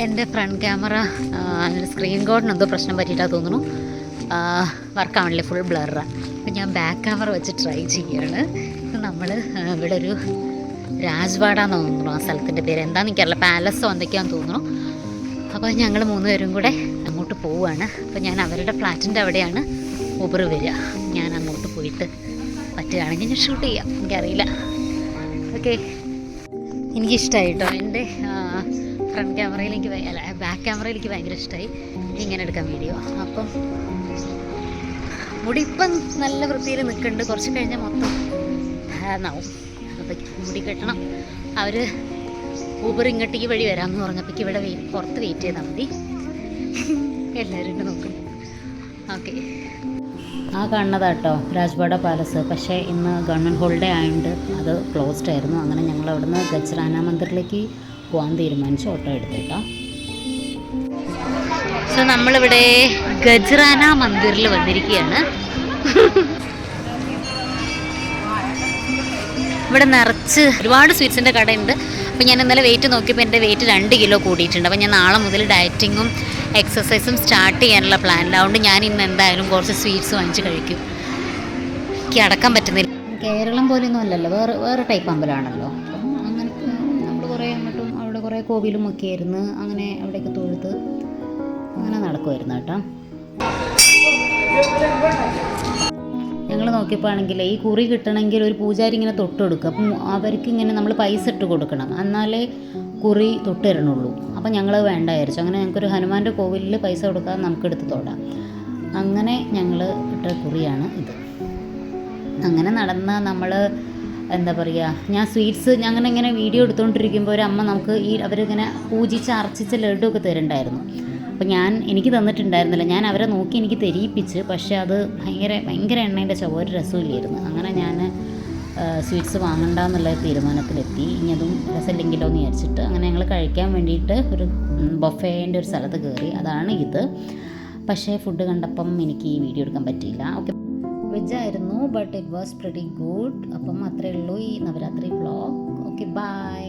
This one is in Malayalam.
എൻ്റെ ഫ്രണ്ട് ക്യാമറ അതിൻ്റെ സ്ക്രീൻ ഗാർഡിന് എന്തോ പ്രശ്നം പറ്റിയിട്ടാണ് തോന്നുന്നു, വർക്കാവണില്ലേ, ഫുൾ ബ്ലറാണ്. അപ്പം ഞാൻ ബാക്ക് ക്യാമറ വെച്ച് ട്രൈ ചെയ്യുകയാണ്. നമ്മൾ ഇവിടെ ഒരു രാജ്വാഡാന്ന് തോന്നുന്നു ആ സ്ഥലത്തിൻ്റെ പേര്, എന്താണെന്ന് എനിക്കറിയില്ല, പാലസോ എന്തൊക്കെയാണെന്ന് തോന്നുന്നു. അപ്പോൾ ഞങ്ങൾ 3 പേരും കൂടെ അങ്ങോട്ട് പോവുകയാണ്. അപ്പോൾ ഞാൻ അവരുടെ ഫ്ലാറ്റിൻ്റെ അവിടെയാണ് ഊബർ വരിക. ഞാൻ അങ്ങോട്ട് പോയിട്ട് പറ്റുകയാണെങ്കിൽ ഞാൻ ഷൂട്ട് ചെയ്യാം, എനിക്കറിയില്ല. ഓക്കെ, എനിക്കിഷ്ടമായി കേട്ടോ. എൻ്റെ ഫ്രണ്ട് ക്യാമറയിൽ എനിക്ക് അല്ല ബാക്ക് ക്യാമറയിൽ എനിക്ക് ഭയങ്കര ഇഷ്ടമായി ഇങ്ങനെ എടുക്കാൻ വീഡിയോ. അപ്പം മുടി ഇപ്പം നല്ല വൃത്തിയിൽ നിൽക്കുന്നുണ്ട്, കുറച്ച് കഴിഞ്ഞാൽ മൊത്തം നാവും. അപ്പം മുടി കെട്ടണം. അവർ ഊബർ ഇങ്ങോട്ടേക്ക് വഴി വരാമെന്ന് പറഞ്ഞപ്പോഴേക്ക് ഇവിടെ പുറത്ത് വെയിറ്റ് ചെയ്താൽ മതി. എല്ലാവരും ഉണ്ട് നോക്കും. ഓക്കെ, ആ കാണുന്നതാട്ടോ രാജ്വാഡ പാലസ്. പക്ഷേ ഇന്ന് ഗവൺമെൻറ് ഹോളിഡേ ആയതുകൊണ്ട് അത് ക്ലോസ്ഡ് ആയിരുന്നു. അങ്ങനെ ഞങ്ങൾ അവിടുന്ന് ഗജറാന മന്ദിറിലേക്ക് പോകാൻ തീരുമാനിച്ചു, ഓട്ടോ എടുത്തിട്ടോ. സോ നമ്മളിവിടെ ഗജറാന മന്ദിറിൽ വന്നിരിക്കുകയാണ്. ഇവിടെ നിറച്ച് ഒരുപാട് സ്വീറ്റ്സിൻ്റെ കടയുണ്ട്. അപ്പോൾ ഞാൻ ഇന്നലെ വെയിറ്റ് നോക്കിയപ്പോൾ എൻ്റെ വെയിറ്റ് 2 കിലോ കൂടിയിട്ടുണ്ട്. അപ്പോൾ ഞാൻ നാളെ മുതൽ ഡയറ്റിങ്ങും എക്സസൈസും സ്റ്റാർട്ട് ചെയ്യാനുള്ള പ്ലാനില്ല. അതുകൊണ്ട് ഞാൻ ഇന്ന് എന്തായാലും കുറച്ച് സ്വീറ്റ്സ് വാങ്ങിച്ച് കഴിക്കും. എനിക്ക് അടക്കാൻ പറ്റുന്നില്ല. കേരളം പോലെയൊന്നും അല്ലല്ലോ, വേറെ ടൈപ്പ് അമ്പലമാണല്ലോ. അപ്പം അങ്ങനെ നമ്മൾ കുറേ അങ്ങോട്ടും അവിടെ കുറേ കോവിലും ഒക്കെ ആയിരുന്നു. അങ്ങനെ അവിടെയൊക്കെ തൊഴുത്ത് അങ്ങനെ നടക്കുമായിരുന്നു കേട്ടോ. ഞങ്ങൾ നോക്കിയപ്പോൾ ആണെങ്കിൽ ഈ കുറി കിട്ടണമെങ്കിൽ ഒരു പൂജാരി ഇങ്ങനെ തൊട്ട് കൊടുക്കുക. അപ്പം അവർക്ക് ഇങ്ങനെ നമ്മൾ പൈസ ഇട്ട് കൊടുക്കണം, എന്നാലേ കുറി തൊട്ട് തരണുള്ളൂ. അപ്പം ഞങ്ങൾ വേണ്ട വിചാരിച്ചു. അങ്ങനെ ഞങ്ങൾക്കൊരു ഹനുമാൻ്റെ കോവിലിൽ പൈസ കൊടുക്കാതെ നമുക്കെടുത്ത് തൊടാം. അങ്ങനെ ഞങ്ങൾ ഇട്ട കുറിയാണ് ഇത്. അങ്ങനെ നടന്ന നമ്മൾ എന്താ പറയുക, ഞാൻ സ്വീറ്റ്സ് അങ്ങനെ ഇങ്ങനെ വീഡിയോ എടുത്തുകൊണ്ടിരിക്കുമ്പോൾ ഒരു അമ്മ നമുക്ക് അവരിങ്ങനെ പൂജിച്ച് അർച്ചിച്ച ലഡു ഒക്കെ തരുന്നുണ്ടായിരുന്നു. അപ്പോൾ എനിക്ക് തന്നിട്ടുണ്ടായിരുന്നില്ല. ഞാൻ അവരെ നോക്കി എനിക്ക് തെരിയിപ്പിച്ച്, പക്ഷേ അത് ഭയങ്കര എണ്ണേൻ്റെ ചുവ, ഒരു രസമില്ലായിരുന്നു. അങ്ങനെ ഞാൻ സ്വീറ്റ്സ് വാങ്ങണ്ടെന്നുള്ള തീരുമാനത്തിലെത്തി. ഇനി അതും രസമില്ലെങ്കിലോ എന്ന് വിചാരിച്ചിട്ട് അങ്ങനെ ഞങ്ങൾ കഴിക്കാൻ വേണ്ടിയിട്ട് ഒരു ബൊഫേൻ്റെ ഒരു സ്ഥലത്ത് കയറി. അതാണ് ഇത്. പക്ഷേ ഫുഡ് കണ്ടപ്പം എനിക്ക് ഈ വീഡിയോ എടുക്കാൻ പറ്റിയില്ല. ഓക്കെ, വെജായിരുന്നു, but it was pretty good. അപ്പം അത്രയേ ഉള്ളൂ ഈ നവരാത്രി വ്ളോഗ്. Okay, by.